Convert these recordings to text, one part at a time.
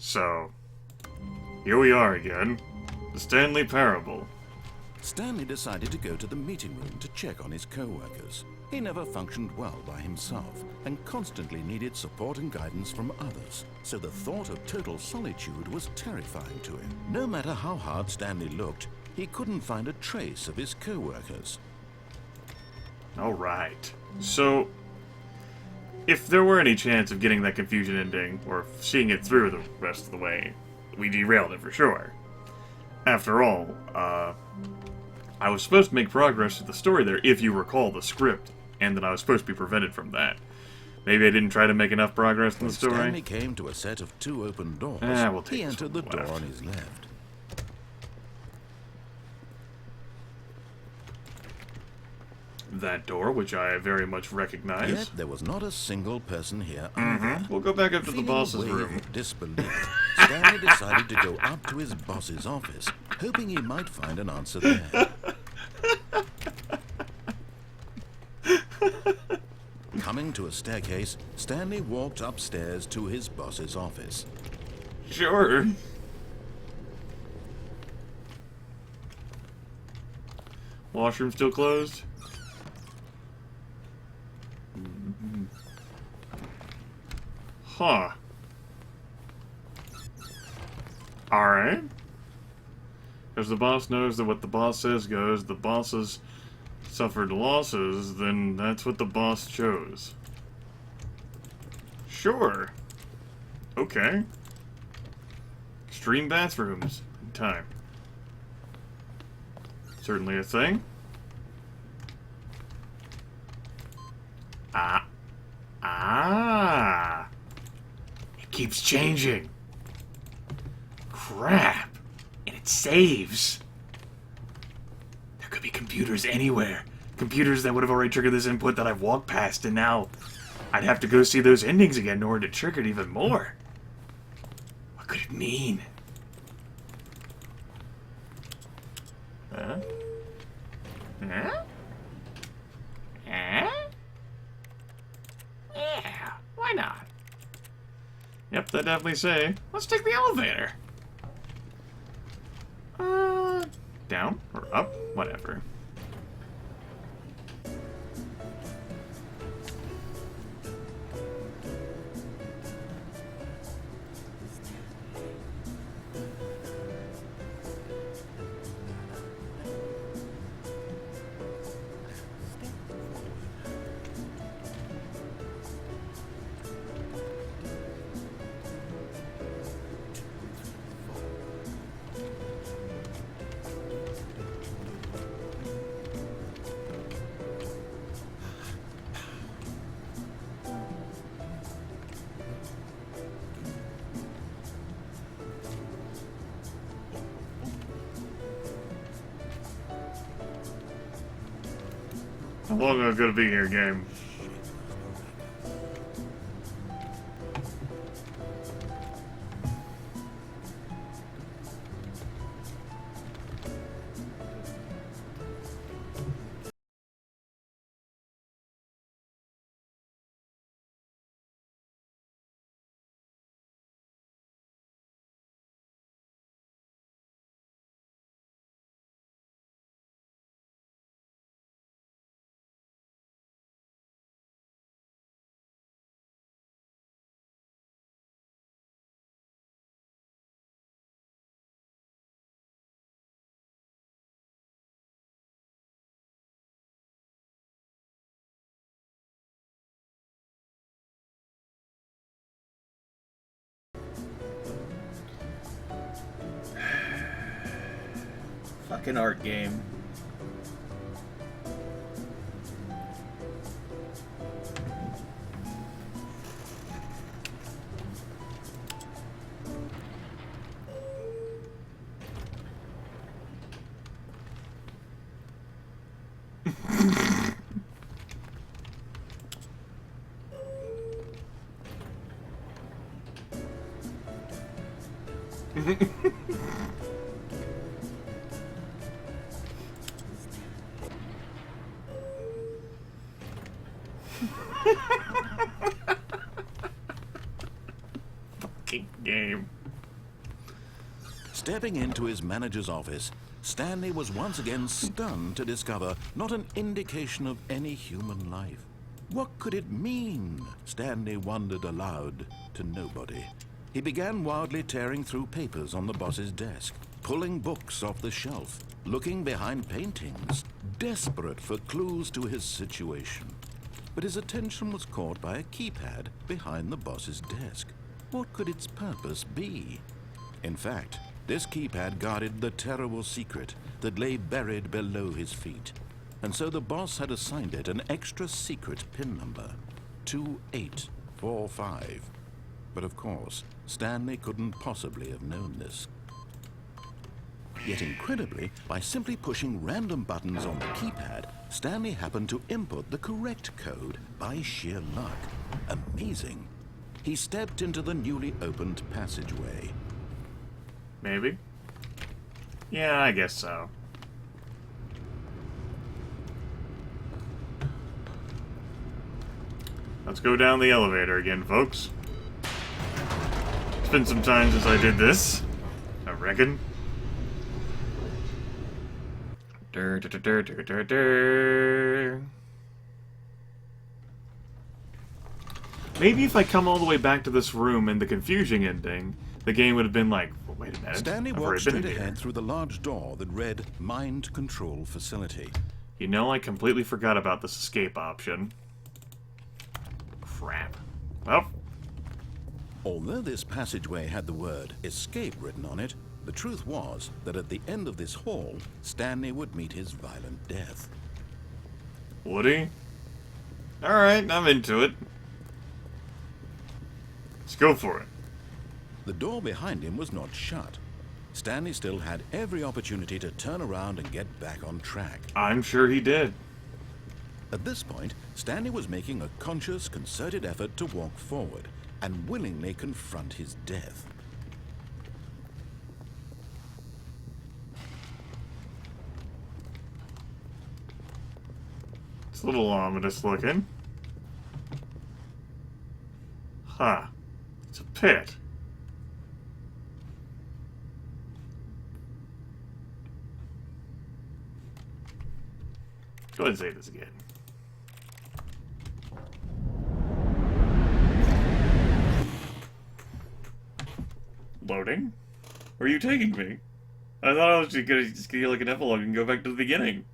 So, here we are again. The Stanley Parable. Stanley decided to go to the meeting room to check on his co-workers. He never functioned well by himself and constantly needed support and guidance from others, so the thought of total solitude was terrifying to him. No matter how hard Stanley looked, he couldn't find a trace of his co-workers. Alright. So, if there were any chance of getting that confusion ending, or seeing it through the rest of the way, we derailed it for sure. After all, I was supposed to make progress with the story there, if you recall the script, and that I was supposed to be prevented from that. Maybe I didn't try to make enough progress in the story. When Stanley came to a set of 2 open doors. We'll take he entered the door left. on his left. That door, which I very much recognize. Yet there was not a single person here either. We'll go back up to the Feeling boss's a wave room. of disbelief, Stanley decided to go up to his boss's office, hoping he might find an answer there. Coming to a staircase, Stanley walked upstairs to his boss's office. Sure. Washroom still closed? Huh. Alright. Because the boss knows that what the boss says goes, the bosses suffered losses, then that's what the boss chose. Sure. Okay. Extreme bathrooms in time. Certainly a thing. It keeps changing. Crap. And it saves. There could be computers anywhere. Computers that would have already triggered this input that I've walked past, and now I'd have to go see those endings again in order to trigger it even more. What could it mean? Huh? Huh? Huh? Yeah, why not? Yep, they definitely say, let's take the elevator. Down or up, whatever. How long am I gonna be here, game? Fucking art game. Fucking game. Stepping into his manager's office, Stanley was once again stunned to discover not an indication of any human life. What could it mean? Stanley wondered aloud to nobody. He began wildly tearing through papers on the boss's desk, pulling books off the shelf, looking behind paintings, desperate for clues to his situation. But his attention was caught by a keypad behind the boss's desk. What could its purpose be? In fact, this keypad guarded the terrible secret that lay buried below his feet. And so the boss had assigned it an extra secret PIN number, 2845. But of course, Stanley couldn't possibly have known this. Yet incredibly, by simply pushing random buttons on the keypad, Stanley happened to input the correct code by sheer luck. Amazing. He stepped into the newly opened passageway. Maybe? Yeah, I guess so. Let's go down the elevator again, folks. It's been some time since I did this, I reckon. Maybe if I come all the way back to this room and the confusing ending, the game would have been like, well, wait a minute. Stanley walked straight ahead through the large door that read Mind Control Facility. You know, I completely forgot about this escape option. Crap. Well. Although this passageway had the word escape written on it, the truth was that at the end of this hall, Stanley would meet his violent death. Would he? Alright, I'm into it. Let's go for it. The door behind him was not shut. Stanley still had every opportunity to turn around and get back on track. I'm sure he did. At this point, Stanley was making a conscious, concerted effort to walk forward and willingly confront his death. It's a little ominous looking. Huh. It's a pit. Go ahead and say this again. Loading? Where are you taking me? I thought I was just gonna get like an epilogue and go back to the beginning.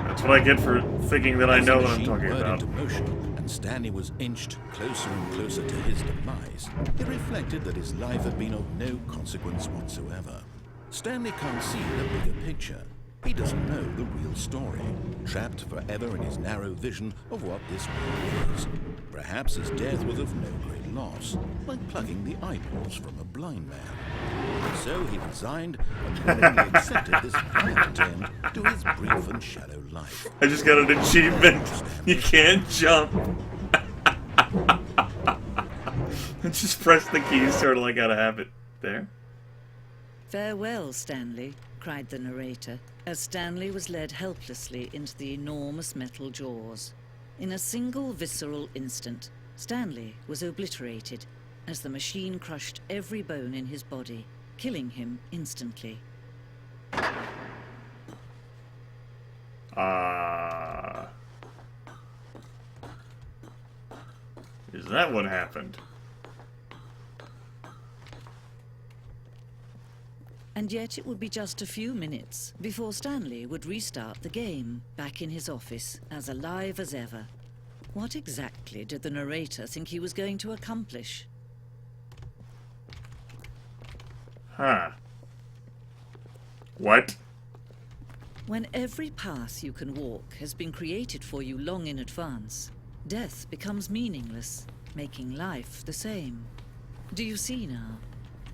That's what I get for thinking that I know what I'm talking about. Into motion, and Stanley was inched closer and closer to his demise. He reflected that his life had been of no consequence whatsoever. Stanley can't see the bigger picture. He doesn't know the real story, trapped forever in his narrow vision of what this world is. Perhaps his death was of no great loss, like plucking the eyeballs from a blind man. So he resigned and willingly accepted this violent end to his brief and shallow life. I just got an achievement. You can't jump. Just press the keys, sort of like how to have it there. Farewell, Stanley, cried the narrator, as Stanley was led helplessly into the enormous metal jaws. In a single visceral instant, Stanley was obliterated as the machine crushed every bone in his body, killing him instantly. Is that what happened? And yet it would be just a few minutes before Stanley would restart the game, back in his office, as alive as ever. What exactly did the narrator think he was going to accomplish? Huh. What? When every path you can walk has been created for you long in advance, death becomes meaningless, making life the same. Do you see now?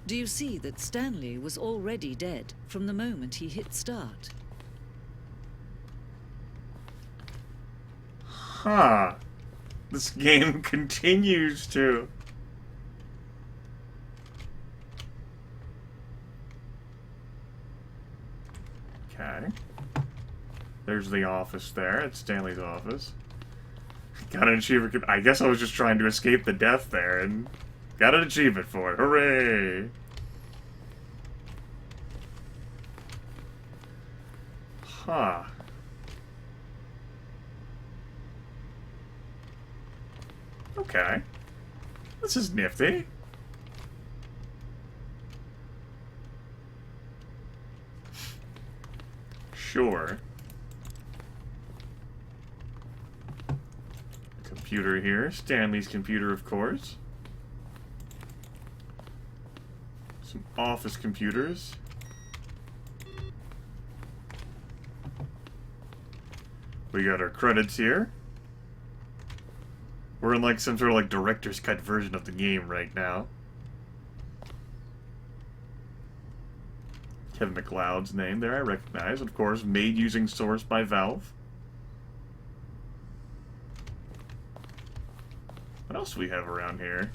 Do you see that Stanley was already dead from the moment he hit start? Huh. This game continues to... Okay. There's the office there. It's Stanley's office. Got an achievement. I guess I was just trying to escape the death there, and got an achievement for it. Hooray! Huh. Okay. This is nifty. Sure. Computer here. Stanley's computer, of course. Some office computers. We got our credits here. We're in like some sort of like director's cut version of the game right now. Kevin MacLeod's name there I recognize, of course, made using Source by Valve. What else do we have around here?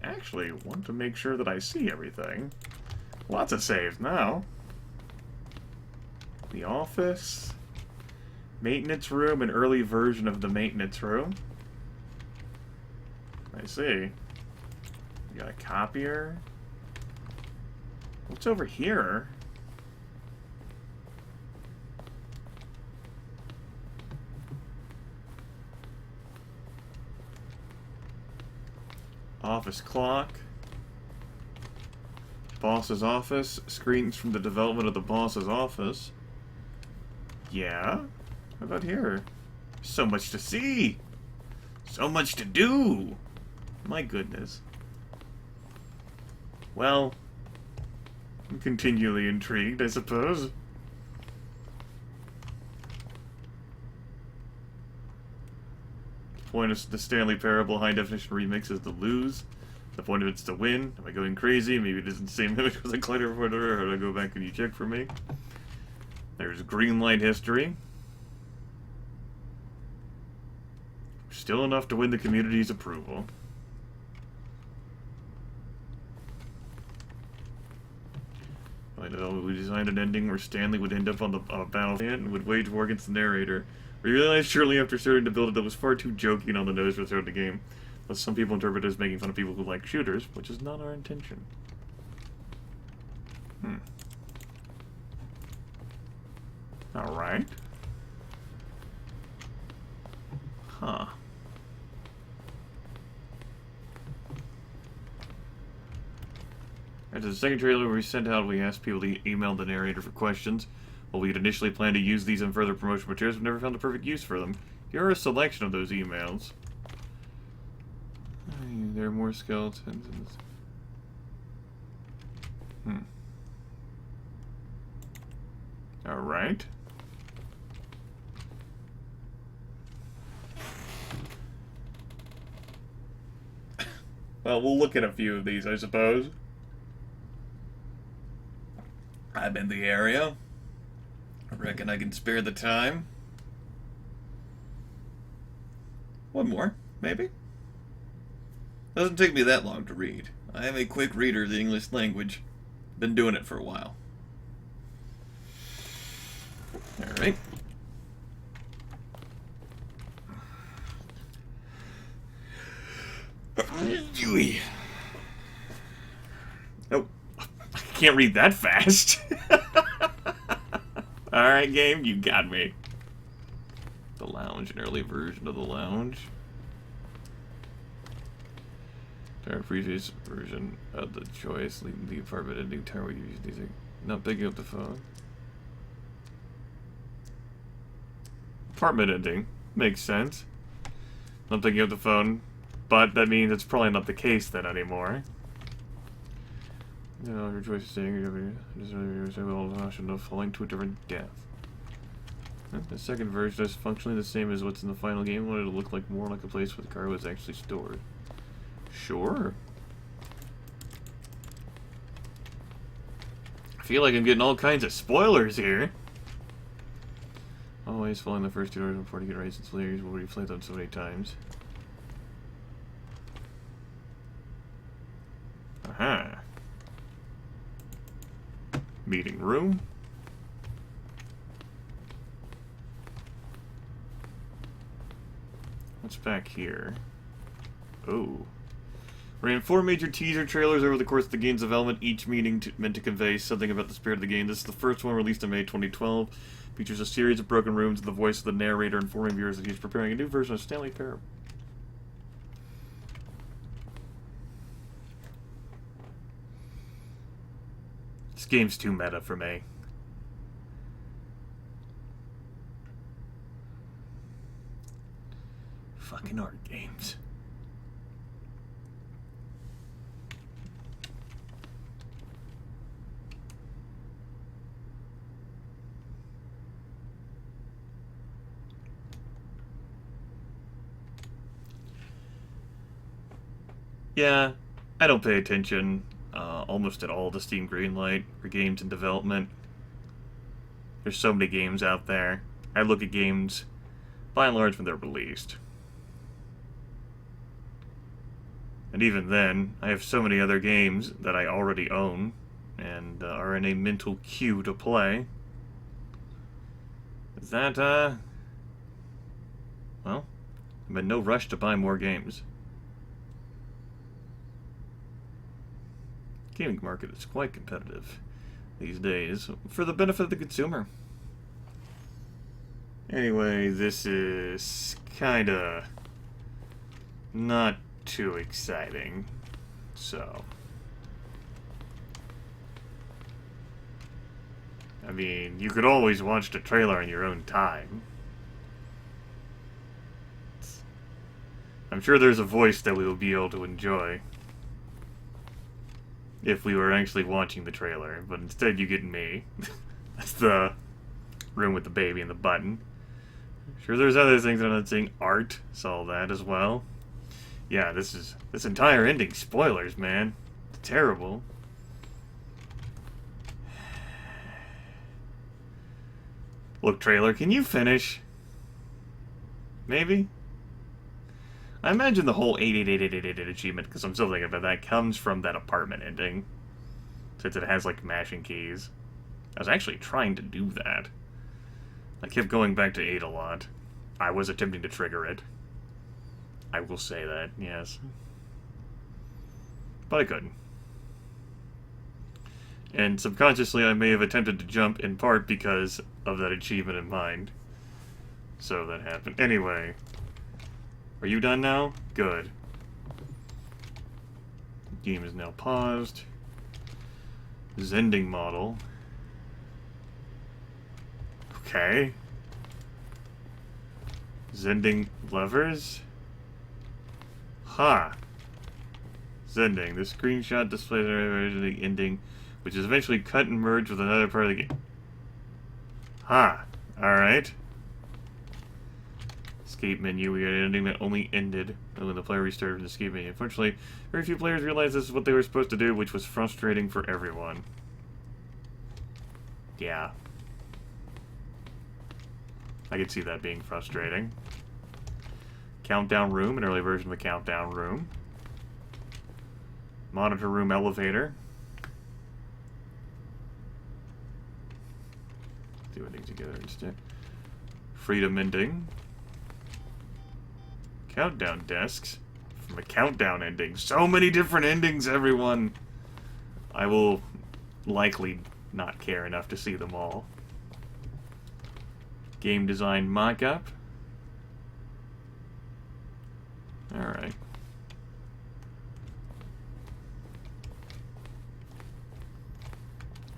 I actually want to make sure that I see everything. Lots of saves now. The office. Maintenance room, an early version of the maintenance room. I see. We got a copier. What's over here? Office clock. Boss's office. Screens from the development of the boss's office. Yeah? How about here? So much to see! So much to do! My goodness. Well, I'm continually intrigued, I suppose. The point of the Stanley Parable high-definition remix is to lose. The point of it's to win. Am I going crazy? Maybe it isn't the same image as a collector reporter, or do I go back and you check for me? There's Greenlight history. Still enough to win the community's approval. We designed an ending where Stanley would end up on the battlefield and would wage war against the narrator. We realized shortly after starting to build it that it was far too joking on the nose for throughout the game. Thus some people interpret it as making fun of people who like shooters, which is not our intention. Alright. Huh. After the second trailer we sent out, we asked people to email the narrator for questions. While we had initially planned to use these in further promotional materials, we never found the perfect use for them. Here are a selection of those emails. There are more skeletons in this. Alright. Well, we'll look at a few of these, I suppose. I'm in the area. I reckon I can spare the time. One more, maybe? Doesn't take me that long to read. I am a quick reader of the English language. Been doing it for a while. Alright. Oh, I can't read that fast. Alright, game, you got me. The lounge, an early version of the lounge. Our previous version of the choice, leaving the apartment ending time where you use these. Not picking up the phone. Apartment ending. Makes sense. Not picking up the phone. But that means it's probably not the case then anymore. You know, your choice is staying, just of falling to a different death. The second version is functionally the same as what's in the final game. Wanted to look like more like a place where the car was actually stored. Sure. I feel like I'm getting all kinds of spoilers here. Always following the first 2 doors before to get right since layers will replay them so many times. Aha. Meeting room. What's back here? Oh. Ran 4 major teaser trailers over the course of the game's development, each meant to convey something about the spirit of the game. This is the first one, released in May 2012. Features a series of broken rooms and the voice of the narrator informing viewers that he's preparing a new version of Stanley Parable. This game's too meta for me. Fucking art games. Yeah, I don't pay attention almost at all to Steam Greenlight or games in development. There's so many games out there. I look at games, by and large, when they're released. And even then, I have so many other games that I already own and are in a mental queue to play. That, well, I'm in no rush to buy more games. Gaming market is quite competitive these days, for the benefit of the consumer. Anyway, this is kinda not too exciting, so I mean, you could always watch the trailer in your own time. I'm sure there's a voice that we will be able to enjoy if we were actually watching the trailer, but instead you get me. That's the room with the baby and the button. Sure, there's other things I'm not seeing. Art, saw that as well. Yeah, this entire ending, spoilers, man. It's terrible. Look, trailer, can you finish? Maybe? I imagine the whole 88888 achievement, because I'm still thinking about that, comes from that apartment ending. Since it has, like, mashing keys. I was actually trying to do that. I kept going back to 8 a lot. I was attempting to trigger it. I will say that, yes. But I couldn't. And subconsciously I may have attempted to jump in part because of that achievement in mind. So that happened. Anyway. Are you done now? Good. The game is now paused. Zending model. Okay. Zending levers? Ha! Zending. The screenshot displays the ending, which is eventually cut and merged with another part of the game. Ha! Alright. Escape menu. We got an ending that only ended when the player restarted from the escape menu. Unfortunately, very few players realized this is what they were supposed to do, which was frustrating for everyone. Yeah. I could see that being frustrating. Countdown room, an early version of the countdown room. Monitor room elevator. Do everything together instead. Freedom ending. Countdown desks. From a countdown ending. So many different endings, everyone! I will likely not care enough to see them all. Game design mock-up. Alright.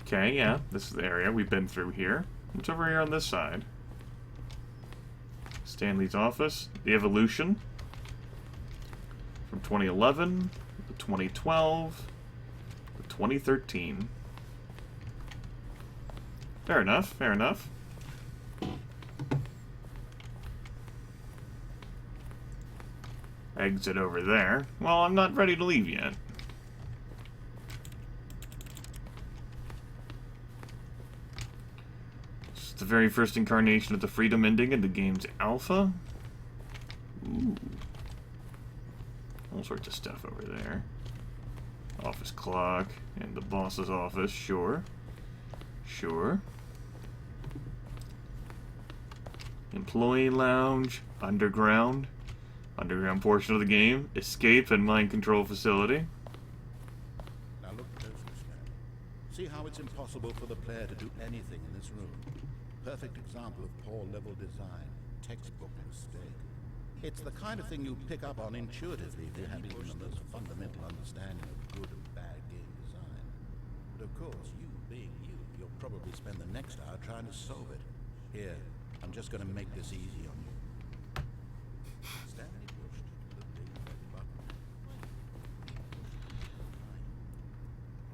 Okay, yeah, this is the area we've been through here. What's over here on this side? Stanley's office. The evolution. From 2011 to 2012 to 2013. Fair enough, fair enough. Exit over there. Well, I'm not ready to leave yet. This is the very first incarnation of the freedom ending in the game's alpha. Ooh. All sorts of stuff over there. Office clock and the boss's office, sure. Sure. Employee lounge, underground. Underground portion of the game. Escape and mind control facility. Now look closely, Stan. See how it's impossible for the player to do anything in this room. Perfect example of poor level design. Textbook mistake. It's the kind of thing you pick up on intuitively if you have even the most fundamental understanding of good and bad game design. But of course, you being you, you'll probably spend the next hour trying to solve it. Here, I'm just going to make this easy on you. Stanley pushed the big red button.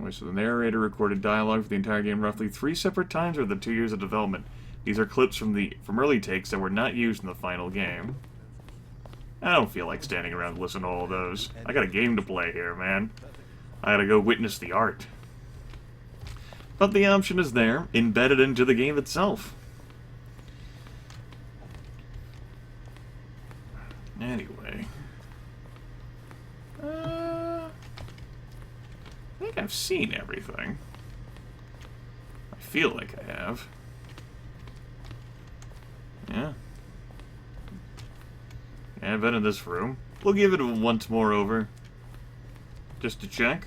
Wait, so the narrator recorded dialogue for the entire game roughly 3 separate times over the 2 years of development. These are clips from early takes that were not used in the final game. I don't feel like standing around and listening to all of those. I got a game to play here, man. I gotta go witness the art. But the option is there, embedded into the game itself. Anyway. I think I've seen everything. I feel like I have. Yeah. Yeah, I've been in this room. We'll give it a once more over. Just to check.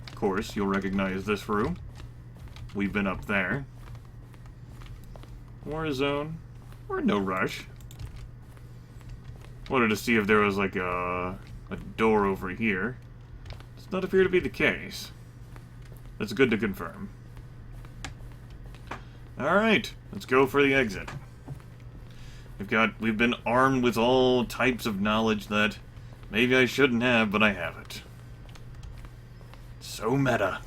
Of course, you'll recognize this room. We've been up there. War zone. We're in no rush. Wanted to see if there was like a door over here. Does not appear to be the case. That's good to confirm. Alright, let's go for the exit. We've been armed with all types of knowledge that maybe I shouldn't have, but I have it. So meta.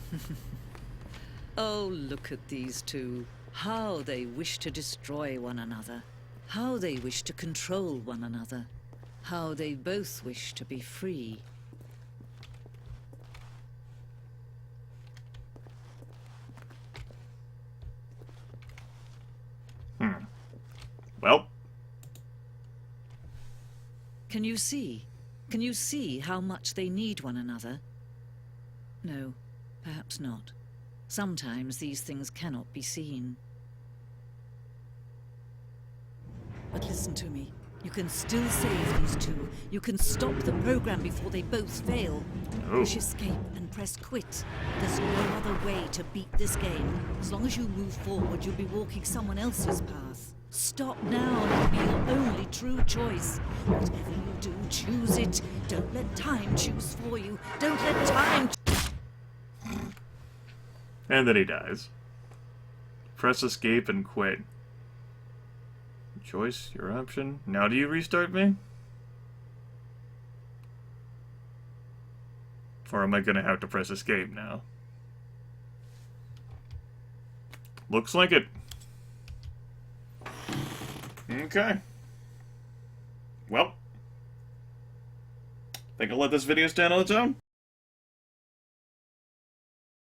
Oh, look at these two. How they wish to destroy one another. How they wish to control one another. How they both wish to be free. Well. Can you see? Can you see how much they need one another? No, perhaps not. Sometimes these things cannot be seen. But listen to me. You can still save these two. You can stop the program before they both fail. Oh. Push escape and press quit. There's no other way to beat this game. As long as you move forward, you'll be walking someone else's path. Stop now and it'll be your only true choice. Whatever you do, choose it. Don't let time choose for you. Don't let time... And then he dies. Press escape and quit. Choice, your option. Now do you restart me? Or am I gonna have to press escape now? Looks like it. Okay. Well. Think I'll let this video stand on its own?